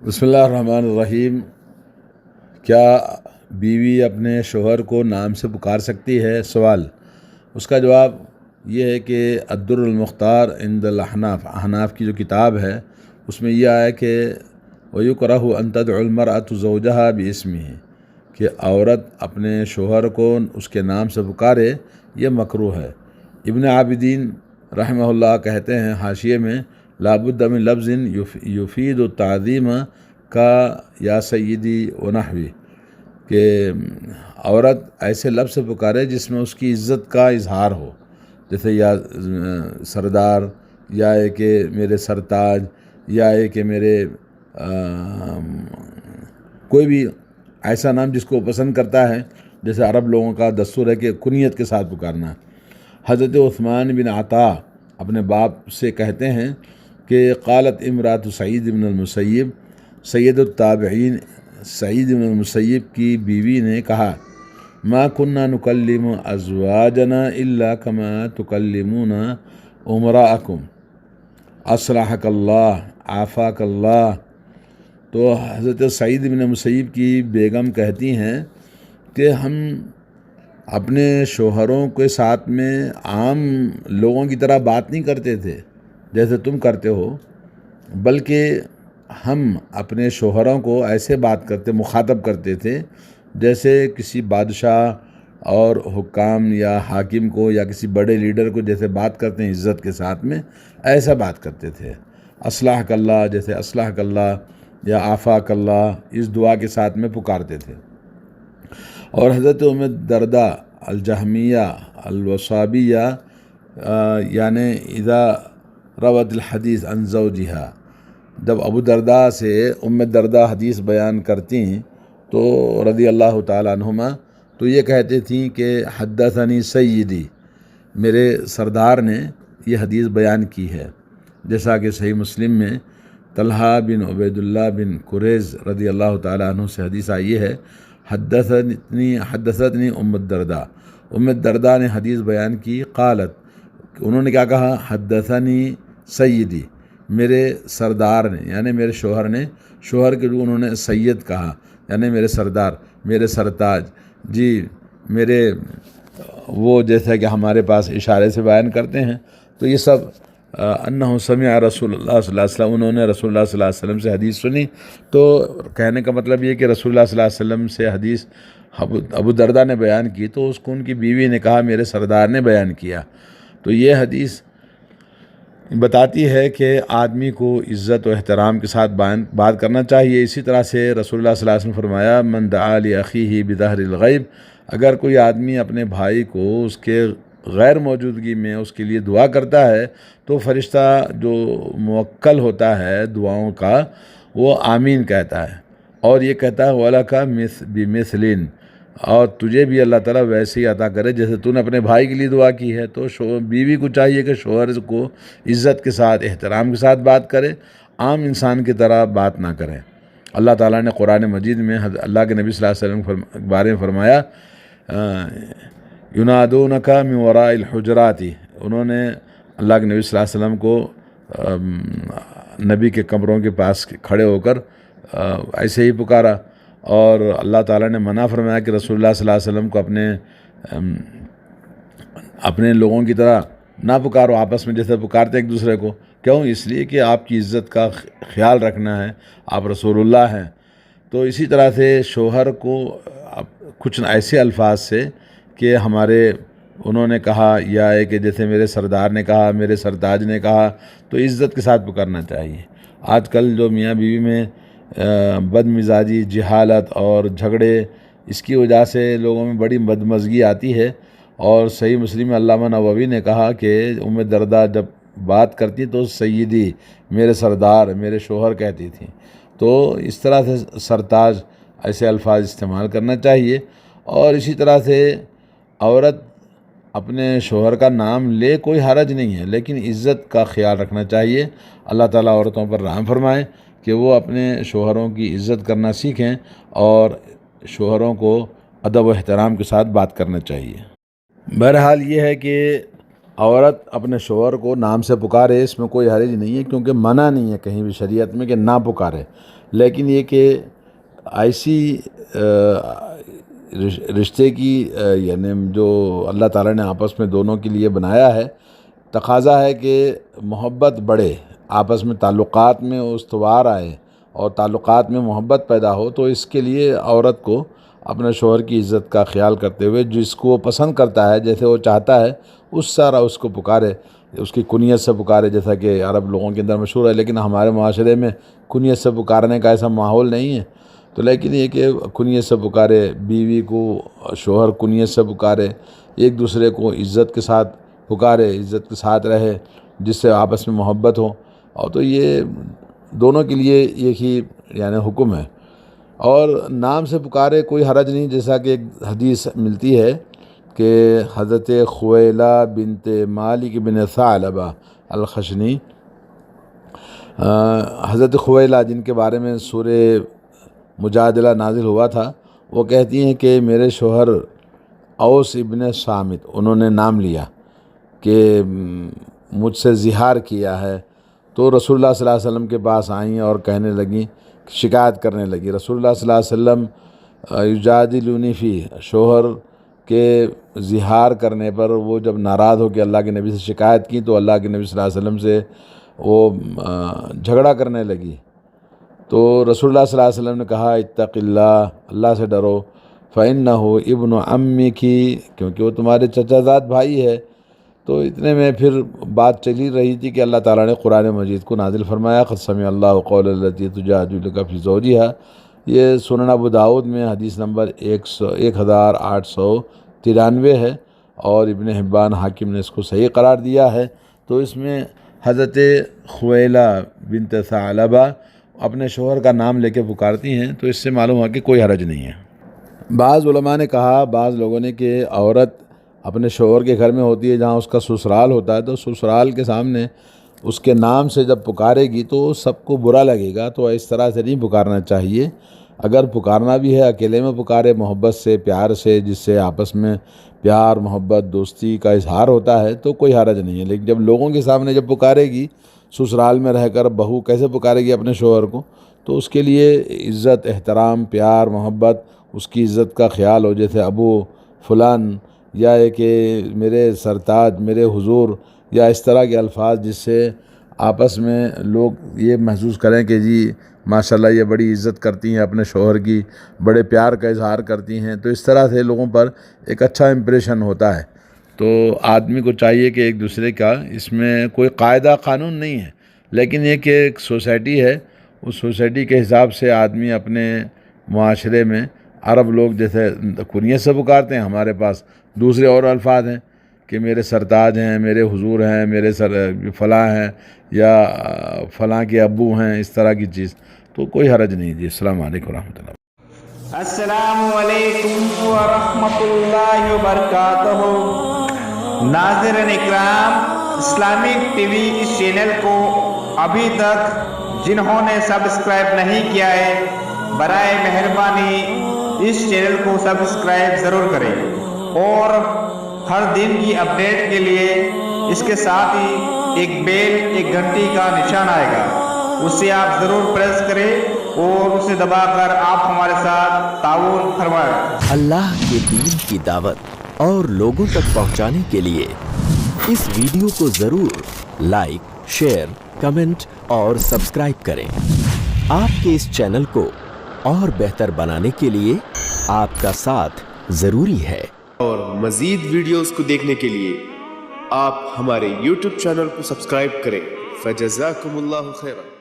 بسم اللہ الرحمن الرحیم۔ کیا بیوی اپنے شوہر کو نام سے پکار سکتی ہے؟ سوال۔ اس کا جواب یہ ہے کہ الدر المختار عند الاحناف، احناف کی جو کتاب ہے اس میں یہ آیا کہ وَيُكْرَهُ أَن تَدْعُ الْمَرْأَةُ زَوْجَهَا بِاسْمِهِ، کہ عورت اپنے شوہر کو اس کے نام سے پکارے، یہ مکروہ ہے۔ ابن عابدین رحمہ اللہ کہتے ہیں حاشیے میں لابد من لفظ یفید التعظیم کا یا سیدی و نحوی، کہ عورت ایسے لفظ سے پکارے جس میں اس کی عزت کا اظہار ہو، جیسے یا سردار، یا ہے کہ میرے سرتاج، یا ہے کہ میرے کوئی بھی ایسا نام جس کو پسند کرتا ہے، جیسے عرب لوگوں کا دستور ہے کہ کنیت کے ساتھ پکارنا۔ حضرت عثمان بن عطا اپنے باپ سے کہتے ہیں کہ قالت امرات سعید بن المسیب، سید التابعین سعید بن المسیب کی بیوی نے کہا ما کننا نکلم ازواجنا الا کما تکلمون امراءکم اصلحک اللہ عافاک اللہ۔ تو حضرت سعید بن مسیب کی بیگم کہتی ہیں کہ ہم اپنے شوہروں کے ساتھ میں عام لوگوں کی طرح بات نہیں کرتے تھے جیسے تم کرتے ہو، بلکہ ہم اپنے شوہروں کو ایسے بات کرتے، مخاطب کرتے تھے جیسے کسی بادشاہ اور حکام یا حاکم کو یا کسی بڑے لیڈر کو جیسے بات کرتے ہیں عزت کے ساتھ میں، ایسا بات کرتے تھے۔ اصلاحک اللہ، جیسے اصلاحک اللہ یا عافاک اللہ، اس دعا کے ساتھ میں پکارتے تھے۔ اور حضرت ام الدرداء الجہمیہ الوصابیہ یعنی اذا روت الحدیث عن زوجہا، جب ابو درداء سے ام الدرداء حدیث بیان کرتی تو رضی اللہ تعالیٰ عنہما، تو یہ کہتی تھیں کہ حدثنی سیدی، میرے سردار نے یہ حدیث بیان کی ہے، جیسا کہ صحیح مسلم میں طلحہ بن عبید اللہ بن قریظ رضی اللہ تعالیٰ عنہ سے حدیث آئی ہے حدثتنی ام الدرداء، ام الدرداء نے حدیث بیان کی، قالت، انہوں نے کیا کہا، حدثنی سیدی، میرے سردار نے یعنی میرے شوہر نے، شوہر کے جو انہوں نے سید کہا یعنی میرے سردار، میرے سرتاج، جی میرے، وہ جیسا کہ ہمارے پاس اشارے سے بیان کرتے ہیں، تو یہ سب انہ سمع رسول اللہ صلی اللہ علیہ وسلم، انہوں نے رسول اللہ صلی اللہ علیہ وسلم سے حدیث سنی۔ تو کہنے کا مطلب یہ کہ رسول اللہ صلی اللہ علیہ وسلم سے حدیث ابو درداء نے بیان کی تو اس کو ان کی بیوی نے کہا میرے سردار نے بیان کیا۔ تو یہ حدیث بتاتی ہے کہ آدمی کو عزت و احترام کے ساتھ بات کرنا چاہیے۔ اسی طرح سے رسول اللہ صلی اللہ علیہ وسلم فرمایا من دعا لأخیہ بظہر الغیب، اگر کوئی آدمی اپنے بھائی کو اس کے غیر موجودگی میں اس کے لیے دعا کرتا ہے تو فرشتہ جو موکل ہوتا ہے دعاؤں کا وہ آمین کہتا ہے، اور یہ کہتا ہے وَلَكَ بِمِثْلٍ، اور تجھے بھی اللہ تعالیٰ ویسے ہی عطا کرے جیسے تو نے اپنے بھائی کے لیے دعا کی ہے۔ تو بیوی کو چاہیے کہ شوہر کو عزت کے ساتھ، احترام کے ساتھ بات کرے، عام انسان کی طرح بات نہ کرے۔ اللہ تعالیٰ نے قرآن مجید میں اللہ کے نبی صلی اللہ علیہ وسلم کے بارے میں فرمایا ینادونک من وراء الحجرات، انہوں نے اللہ کے نبی صلی اللہ علیہ وسلم کو نبی کے کمروں کے پاس کھڑے ہو کر ایسے ہی پکارا، اور اللہ تعالیٰ نے منع فرمایا کہ رسول اللہ صلی اللہ علیہ وسلم کو اپنے لوگوں کی طرح نہ پکارو، آپس میں جیسے پکارتے ایک دوسرے کو۔ کیوں؟ اس لیے کہ آپ کی عزت کا خیال رکھنا ہے، آپ رسول اللہ ہیں۔ تو اسی طرح سے شوہر کو کچھ ایسے الفاظ سے کہ ہمارے انہوں نے کہا، یا ہے کہ جیسے میرے سردار نے کہا، میرے سرتاج نے کہا، تو عزت کے ساتھ پکارنا چاہیے۔ آج کل جو میاں بیوی میں بد مزاجی، جہالت اور جھگڑے، اس کی وجہ سے لوگوں میں بڑی بدمزگی آتی ہے، اور صحیح مسلم میں علامہ نووی نے کہا کہ ام درداء جب بات کرتی تو سیدی، میرے سردار، میرے شوہر کہتی تھیں۔ تو اس طرح سے سرتاج ایسے الفاظ استعمال کرنا چاہیے۔ اور اسی طرح سے عورت اپنے شوہر کا نام لے، کوئی حرج نہیں ہے، لیکن عزت کا خیال رکھنا چاہیے۔ اللہ تعالیٰ عورتوں پر رحم فرمائے کہ وہ اپنے شوہروں کی عزت کرنا سیکھیں، اور شوہروں کو ادب و احترام کے ساتھ بات کرنا چاہیے۔ بہرحال یہ ہے کہ عورت اپنے شوہر کو نام سے پکارے، اس میں کوئی حرج نہیں ہے، کیونکہ منع نہیں ہے کہیں بھی شریعت میں کہ نہ پکارے، لیکن یہ کہ ایسی رشتے کی یعنی جو اللہ تعالیٰ نے آپس میں دونوں کے لیے بنایا ہے، تقاضا ہے کہ محبت بڑھے، آپس میں تعلقات میں استوار آئے اور تعلقات میں محبت پیدا ہو، تو اس کے لیے عورت کو اپنے شوہر کی عزت کا خیال کرتے ہوئے جس کو وہ پسند کرتا ہے، جیسے وہ چاہتا ہے اس کو پکارے، اس کی کنیت سے پکارے، جیسا کہ عرب لوگوں کے اندر مشہور ہے، لیکن ہمارے معاشرے میں کنیت سے پکارنے کا ایسا ماحول نہیں ہے۔ تو لیکن یہ کہ کنیت سے پکارے، بیوی کو شوہر کنیت سے پکارے، ایک دوسرے کو عزت کے ساتھ پکارے، عزت کے ساتھ رہے، جس سے آپس میں محبت ہو، اور تو یہ دونوں کے لیے ایک ہی یعنی حکم ہے۔ اور نام سے پکارے کوئی حرج نہیں، جیسا کہ ایک حدیث ملتی ہے کہ حضرت خویلہ بنت مالک بن ثعلبہ الخشنی، حضرت خویلہ جن کے بارے میں سورہ مجادلہ نازل ہوا تھا، وہ کہتی ہیں کہ میرے شوہر اوس ابن صامت، انہوں نے نام لیا کہ مجھ سے زہار کیا ہے، تو رسول اللہ صلی اللہ علیہ وسلم کے پاس آئیں اور کہنے لگیں، شکایت کرنے لگی۔ رسول اللہ صلی اللہ علیہ وسلم یجادلونی فی، شوہر کے زہار کرنے پر وہ جب ناراض ہو کے اللہ کے نبی سے شکایت کی، تو اللہ کے نبی صلی اللہ علیہ وسلم سے وہ جھگڑا کرنے لگی۔ تو رسول اللہ صلی اللہ علیہ وسلم نے کہا اتق اللہ، اللہ سے ڈرو، فإنہ ابن عمک، کیونکہ وہ تمہارے چچا زاد بھائی ہے۔ تو اتنے میں پھر بات چلی رہی تھی کہ اللہ تعالیٰ نے قرآن مجید کو نازل فرمایا، قد سمع اللہ قول التی تجادلک فی زوجہا، یہ سنن ابو داؤد میں حدیث نمبر 1893 ہے، اور ابن حبان حاکم نے اس کو صحیح قرار دیا ہے۔ تو اس میں حضرت خویلہ بنت ثعلبہ اپنے شوہر کا نام لے کے پکارتی ہیں، تو اس سے معلوم ہوا کہ کوئی حرج نہیں ہے۔ بعض علماء نے کہا، بعض لوگوں نے، کہ عورت اپنے شوہر کے گھر میں ہوتی ہے جہاں اس کا سسرال ہوتا ہے، تو سسرال کے سامنے اس کے نام سے جب پکارے گی تو سب کو برا لگے گا، تو اس طرح سے نہیں پکارنا چاہیے۔ اگر پکارنا بھی ہے اکیلے میں پکارے، محبت سے، پیار سے، جس سے آپس میں پیار، محبت، دوستی کا اظہار ہوتا ہے، تو کوئی حرج نہیں ہے۔ لیکن جب لوگوں کے سامنے جب پکارے گی، سسرال میں رہ کر بہو کیسے پکارے گی اپنے شوہر کو، تو اس کے لیے عزت، احترام، پیار، محبت، اس کی عزت کا خیال ہو، جیسے ابو فلان، یا یہ کہ میرے سرتاج، میرے حضور، یا اس طرح کے الفاظ جس سے آپس میں لوگ یہ محسوس کریں کہ جی ماشاءاللہ یہ بڑی عزت کرتی ہیں اپنے شوہر کی، بڑے پیار کا اظہار کرتی ہیں، تو اس طرح سے لوگوں پر ایک اچھا امپریشن ہوتا ہے۔ تو آدمی کو چاہیے کہ ایک دوسرے کا، اس میں کوئی قاعدہ قانون نہیں ہے، لیکن یہ کہ ایک سوسائٹی ہے، اس سوسائٹی کے حساب سے آدمی اپنے معاشرے میں، عرب لوگ جیسے کنیت سے پکارتے ہیں، ہمارے پاس دوسرے اور الفاظ ہیں کہ میرے سرتاج ہیں، میرے حضور ہیں، میرے فلاں ہیں، یا فلاں کے ابو ہیں، اس طرح کی چیز، تو کوئی حرج نہیں جی۔ السلام علیکم ورحمۃ اللہ۔ السلام علیکم ورحمۃ اللہ وبرکاتہ۔ ناظرین اکرام، اسلامک ٹی وی اس چینل کو ابھی تک جنہوں نے سبسکرائب نہیں کیا ہے، برائے مہربانی اس چینل کو سبسکرائب ضرور کریں، اور ہر دن کی اپڈیٹ کے لیے اس کے ساتھ ہی ایک بیل، ایک گھنٹی کا نشان آئے گا، اسے آپ ضرور پریس کریں اور اسے دبا کر آپ ہمارے ساتھ تعاون فرمائیں۔ اللہ کے دین کی دعوت اور لوگوں تک پہنچانے کے لیے اس ویڈیو کو ضرور لائک، شیئر، کمنٹ اور سبسکرائب کریں۔ آپ کے اس چینل کو اور بہتر بنانے کے لیے آپ کا ساتھ ضروری ہے۔ اور مزید ویڈیوز کو دیکھنے کے لیے آپ ہمارے YouTube چینل کو سبسکرائب کریں۔ فجزاکم اللہ خیرا۔